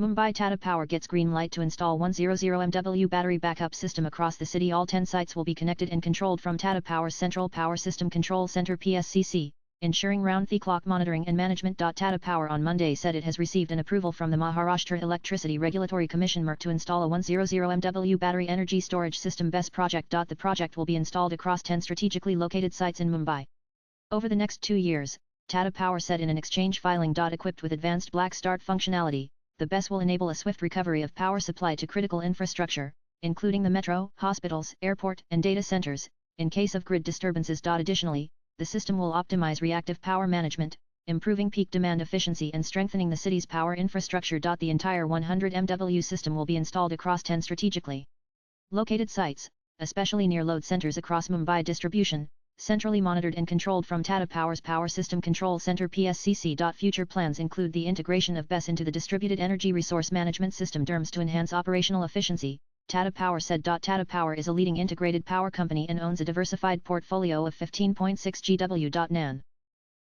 Mumbai Tata Power gets green light to install 100 MW battery backup system across the city. All 10 sites will be connected and controlled from Tata Power's Central Power System Control Center PSCC, ensuring round-the-clock monitoring and management. Tata Power on Monday said it has received an approval from the Maharashtra Electricity Regulatory Commission (MERC) to install a 100 MW battery energy storage system BESS project. The project will be installed across 10 strategically located sites in Mumbai. Over the next 2 years, Tata Power said in an exchange filing. Equipped with advanced black start functionality, the BESS will enable a swift recovery of power supply to critical infrastructure, including the metro, hospitals, airport, and data centers, in case of grid disturbances. Additionally, the system will optimize reactive power management, improving peak demand efficiency and strengthening the city's power infrastructure. The entire 100 MW system will be installed across 10 strategically located sites, especially near load centers across Mumbai distribution, centrally monitored and controlled from Tata Power's Power System Control Center PSCC. Future plans include the integration of BESS into the Distributed Energy Resource Management System DERMS to enhance operational efficiency, Tata Power said. Tata Power is a leading integrated power company and owns a diversified portfolio of 15.6 GW. Nan.